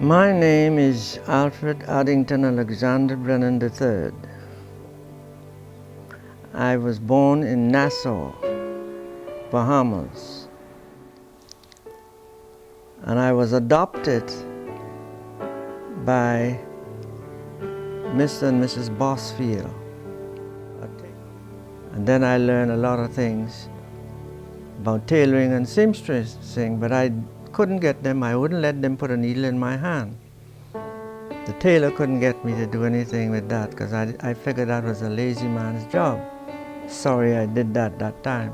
My name is Alfred Alexander Brennen III. I was born in Nassau, Bahamas, and I was adopted by Mr. and Mrs. Bosfield. And then I learned a lot of things about tailoring and seamstressing, but I couldn't get them. I wouldn't let them put a needle in my hand. The tailor couldn't get me to do anything with that because I figured that was a lazy man's job. Sorry I did that time.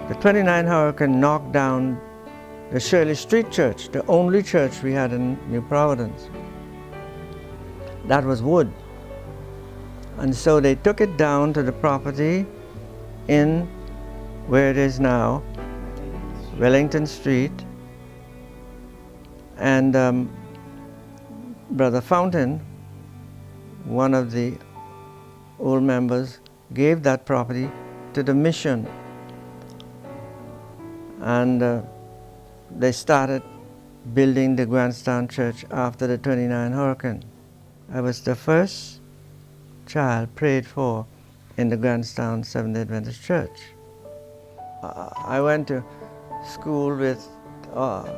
The 29 hurricane knocked down the Shirley Street Church, the only church we had in New Providence. That was wood. And so they took it down to the property in where it is now, Wellington Street. And Brother Fountain, one of the old members, gave that property to the mission. And they started building the Grandstand Church after the 29 hurricane. I was the first child prayed for in the Grandstand Seventh-day Adventist Church. I went to school with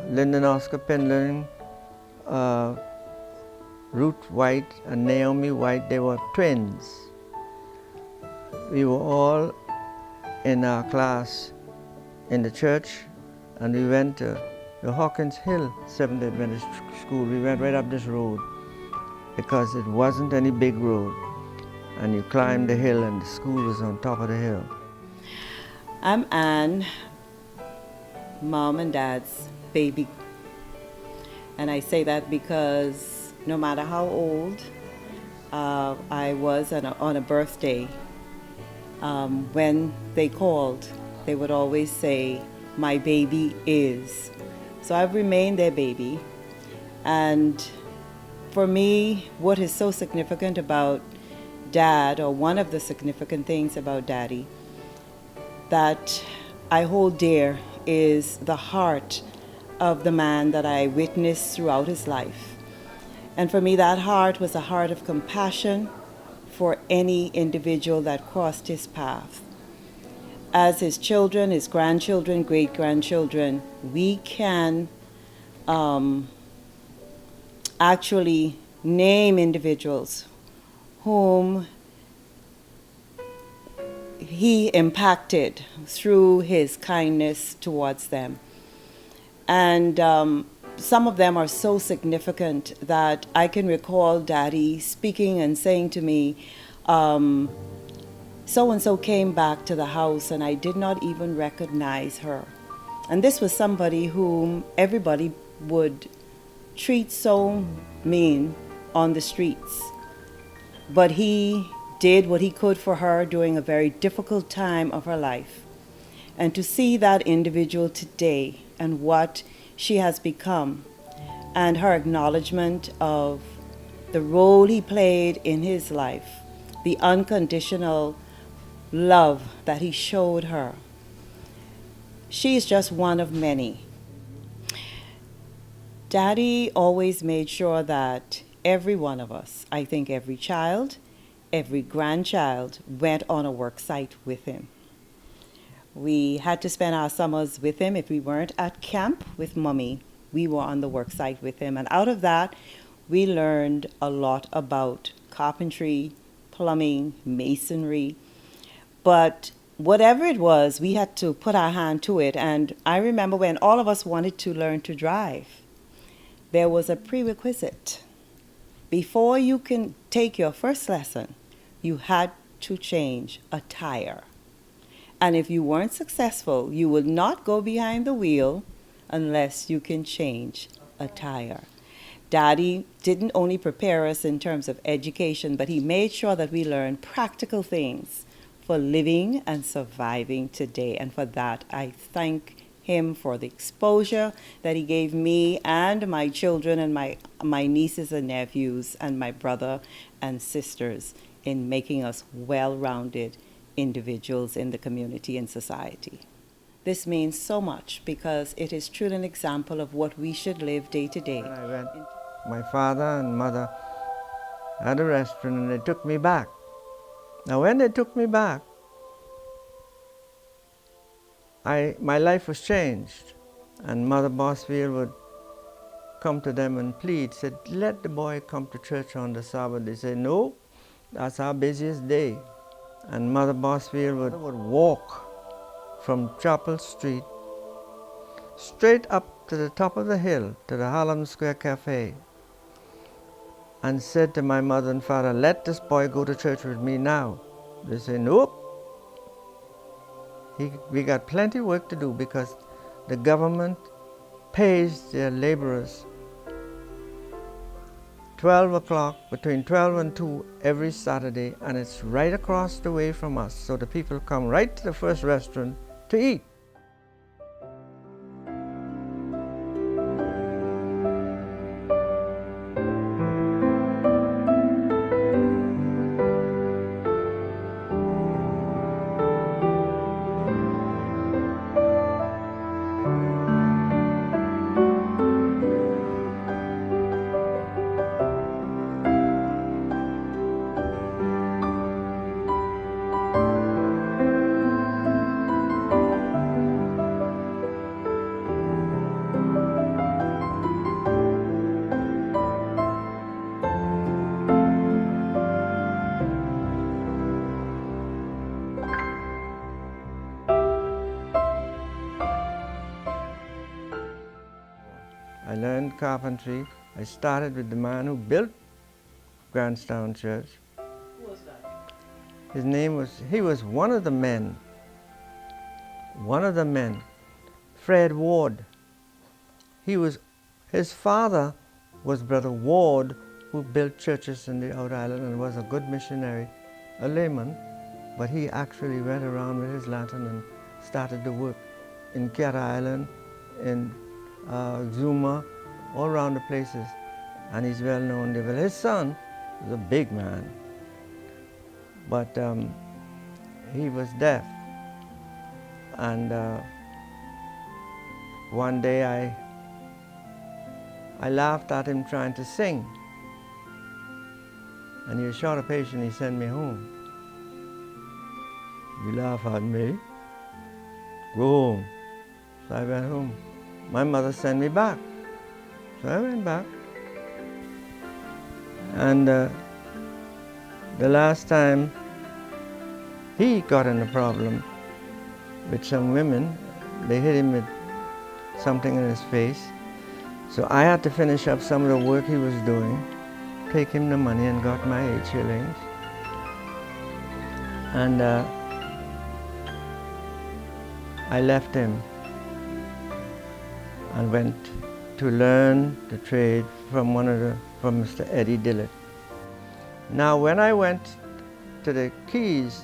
Lyndon Oscar Pindling, Ruth White and Naomi White. They were twins. We were all in our class in the church, and we went to the Hawkins Hill Seventh-day Adventist School. We went right up this road because it wasn't any big road, and you climbed the hill and the school was on top of the hill. I'm Anne, Mom and Dad's baby, and I say that because no matter how old I was on a birthday, when they called, they would always say, "My baby is." So I've remained their baby. And for me, what is so significant about Dad, or one of the significant things about Daddy, that I hold dear, is the heart of the man that I witnessed throughout his life. And for me, that heart was a heart of compassion for any individual that crossed his path. As his children, his grandchildren, great-grandchildren, we can actually name individuals whom he impacted through his kindness towards them. And some of them are so significant that I can recall Daddy speaking and saying to me, so-and-so came back to the house and I did not even recognize her. And this was somebody whom everybody would treat so mean on the streets. But he did what he could for her during a very difficult time of her life. And to see that individual today and what she has become, and her acknowledgement of the role he played in his life, the unconditional love that he showed her. She is just one of many. Daddy always made sure that every one of us, I think every child, every grandchild, went on a work site with him. We had to spend our summers with him. If we weren't at camp with Mommy, we were on the work site with him. And out of that, we learned a lot about carpentry, plumbing, masonry. But whatever it was, we had to put our hand to it. And I remember when all of us wanted to learn to drive. there was a prerequisite. Before you can take your first lesson, you had to change a tire. And if you weren't successful, you would not go behind the wheel unless you can change a tire. Daddy didn't only prepare us in terms of education, but he made sure that we learned practical things for living and surviving today. And for that, I thank him for the exposure that he gave me and my children and my nieces and nephews and my brother and sisters in making us well-rounded individuals in the community and society. This means so much because it is truly an example of what we should live day to day. I went, my father and mother had a restaurant and they took me back. Now when they took me back, my life was changed, and Mother Bosfield would come to them and plead, said, let the boy come to church on the Sabbath. They said, no, that's our busiest day. And Mother Bosfield would walk from Chapel Street straight up to the top of the hill to the Harlem Square Cafe and said to my mother and father, let this boy go to church with me now. They said, nope. We got plenty of work to do because the government pays their laborers 12 o'clock, between 12 and 2 every Saturday, and it's right across the way from us. So the people come right to the first restaurant to eat. I learned carpentry. I started with the man who built Grantstown Church. Who was that? His name was, he was one of the men, Fred Ward. His father was Brother Ward, who built churches in the Outer Island and was a good missionary, a layman, but he actually went around with his lantern and started to work in Cat Island, in Zuma, all around the places, and he's well known there. But his son was a big man, but he was deaf, and one day I laughed at him trying to sing, and he was short of patience. He sent me home. You laugh at me? Go home. So I went home. My mother sent me back. So I went back. And the last time he got in a problem with some women, they hit him with something in his face. So I had to finish up some of the work he was doing, take him the money, and got my 8 shillings. And I left him and went to learn the trade from Mr. Eddie Dillett. Now when I went to the Keys,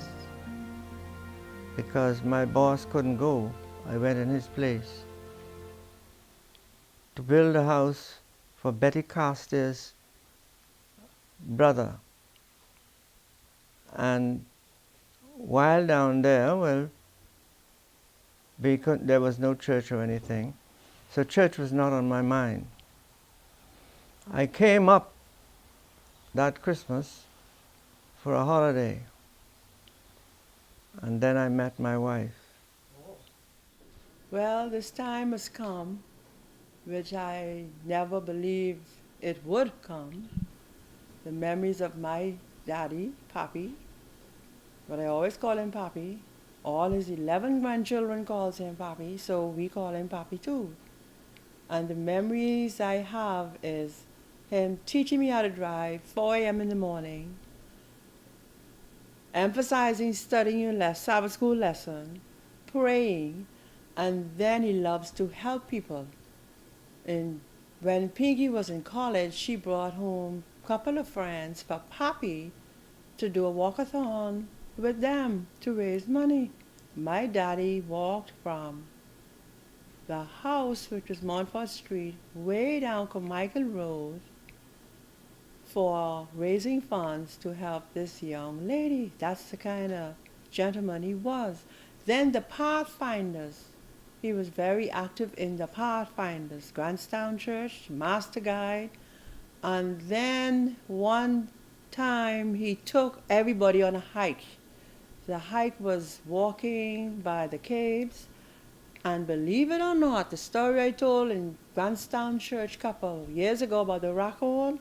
because my boss couldn't go, I went in his place to build a house for Betty Carstairs' brother. And while down there, well, there was no church or anything, so church was not on my mind. I came up that Christmas for a holiday, and then I met my wife. Well, this time has come, which I never believed it would come. The memories of my daddy, Papi, but I always call him Papi. All his 11 grandchildren calls him Papi, so we call him Papi too. And the memories I have is him teaching me how to drive, 4 a.m. in the morning, emphasizing studying your Sabbath school lesson, praying, and then he loves to help people. And when Pinky was in college, she brought home a couple of friends for Papi to do a walkathon with them to raise money. My daddy walked from the house, which was Montfort Street, way down Carmichael Road for raising funds to help this young lady. That's the kind of gentleman he was. Then the Pathfinders. He was very active in the Pathfinders, Grantstown Church, Master Guide. And then one time he took everybody on a hike. The hike was walking by the caves. And believe it or not, the story I told in Grantstown Church a couple of years ago about the raccoon,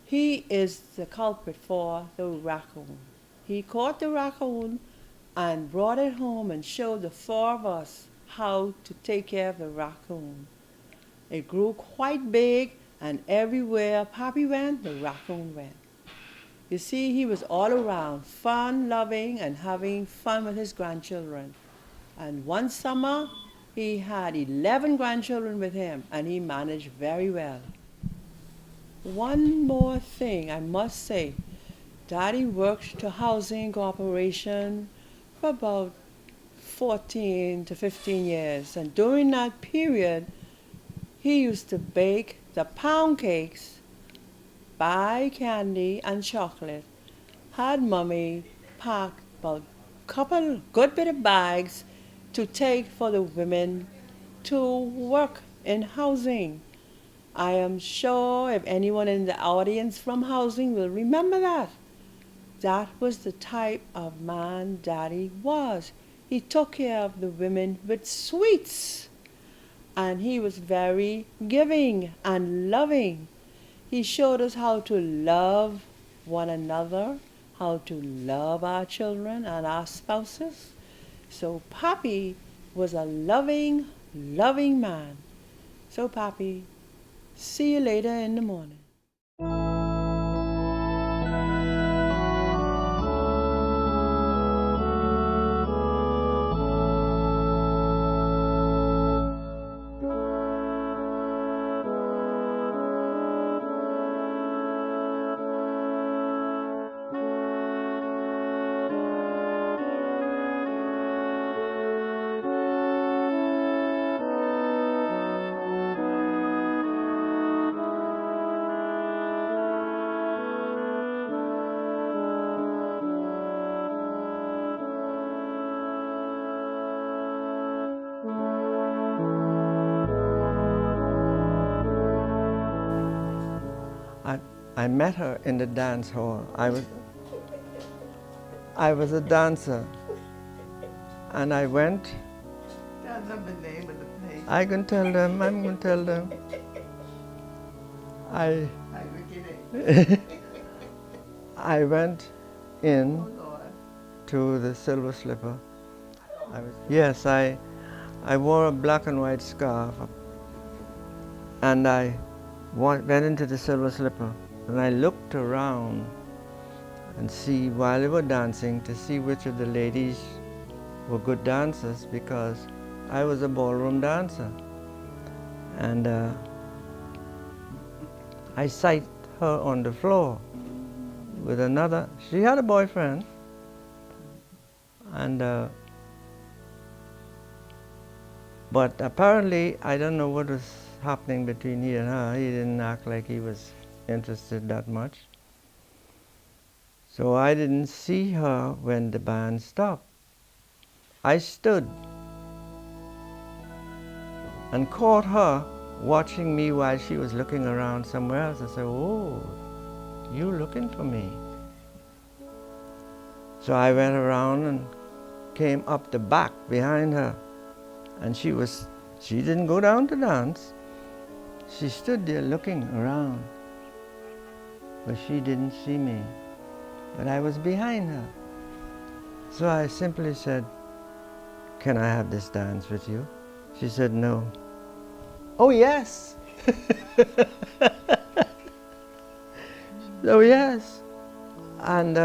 he is the culprit for the raccoon. He caught the raccoon and brought it home and showed the four of us how to take care of the raccoon. It grew quite big, and everywhere Papi went, the raccoon went. You see, he was all around, fun-loving and having fun with his grandchildren. And one summer, he had 11 grandchildren with him, and he managed very well. One more thing I must say. Daddy worked to Housing Corporation for about 14 to 15 years. And during that period, he used to bake the pound cakes, buy candy and chocolate, had Mommy pack about couple good bit of bags to take for the women to work in housing. I am sure if anyone in the audience from housing will remember that. That was the type of man Daddy was. He took care of the women with sweets. And he was very giving and loving. He showed us how to love one another, how to love our children and our spouses. So Papi was a loving, loving man. So Papi, see you later in the morning. I met her in the dance hall. I was a dancer, and I went. Tell them the name of the place. I can tell them. I'm going to tell them. I went in to the Silver Slipper. Yes, I wore a black and white scarf, and I went into the Silver Slipper. And I looked around and see while they were dancing to see which of the ladies were good dancers, because I was a ballroom dancer. And I sighted her on the floor with another. She had a boyfriend, and but apparently I don't know what was happening between he and her. He didn't act like he was interested that much. So I didn't see her when the band stopped. I stood and caught her watching me while she was looking around somewhere else. I said, "Oh, you looking for me?" So I went around and came up the back behind her, and she didn't go down to dance. She stood there looking around. But she didn't see me, but I was behind her. So I simply said, "Can I have this dance with you?" She said, "No." Oh, yes. Oh, yes. And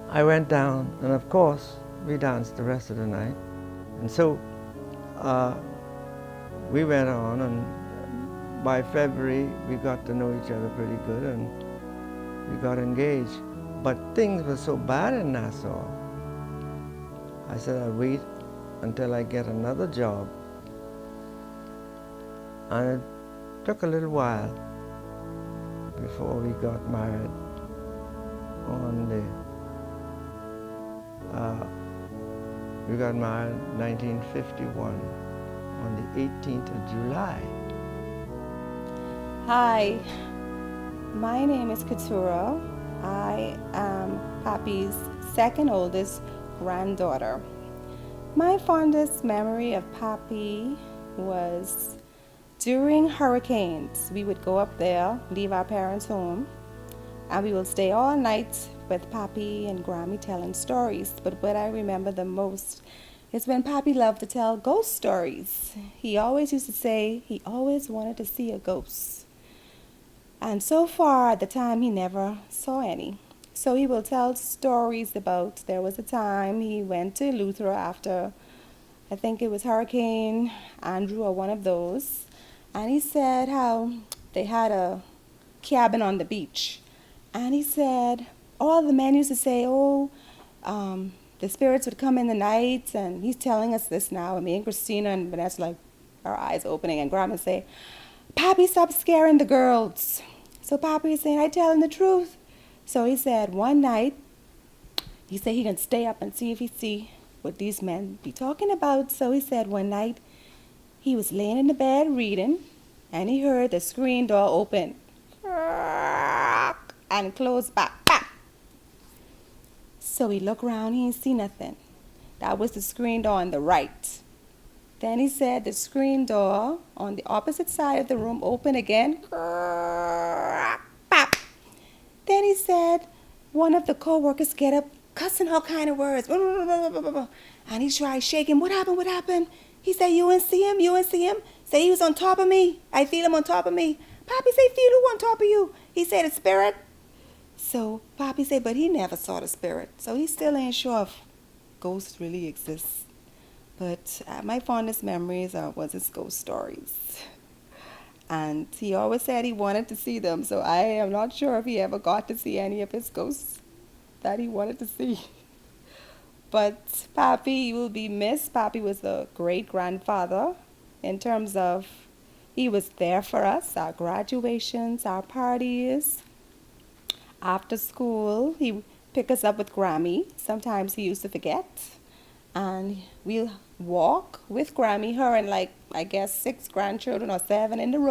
I went down, and of course, we danced the rest of the night. And so we went on, and by February, we got to know each other pretty good, and we got engaged. But things were so bad in Nassau. I said I'd wait until I get another job. And it took a little while before we got married on we got married in 1951 on the 18th of July. Hi, my name is Katura. I am Papi's second oldest granddaughter. My fondest memory of Papi was during hurricanes. We would go up there, leave our parents' home, and we would stay all night with Papi and Grammy telling stories. But what I remember the most is when Papi loved to tell ghost stories. He always used to say he always wanted to see a ghost. And so far at the time, he never saw any. So he will tell stories about there was a time he went to Luther after, I think it was Hurricane Andrew or one of those. And he said how they had a cabin on the beach. And he said, all the men used to say, the spirits would come in the night. And he's telling us this now. And me and Christina and Vanessa, like, our eyes opening. And Grandma say, Papi, stop scaring the girls. So Papi is saying, I telling the truth. So he said one night, he said he can stay up and see if he see what these men be talking about. So he said one night, he was laying in the bed reading, and he heard the screen door open and close back. So he looked around, he didn't see nothing. That was the screen door on the right. Then he said the screen door on the opposite side of the room opened again. Then he said one of the co-workers get up, cussing all kind of words. And he tried shaking. What happened? He said, you ain't see him? Say he was on top of me. I feel him on top of me. Papi say, feel who on top of you? He said, a spirit. So Papi said, but he never saw the spirit. So he still ain't sure if ghosts really exist. But my fondest memories was his ghost stories. And he always said he wanted to see them, so I am not sure if he ever got to see any of his ghosts that he wanted to see. But Papi will be missed. Papi was a great-grandfather in terms of he was there for us, our graduations, our parties. After school, he pick us up with Grammy. Sometimes he used to forget. And we'll walk with Grammy, her and like, I guess 6 grandchildren or 7 in the room.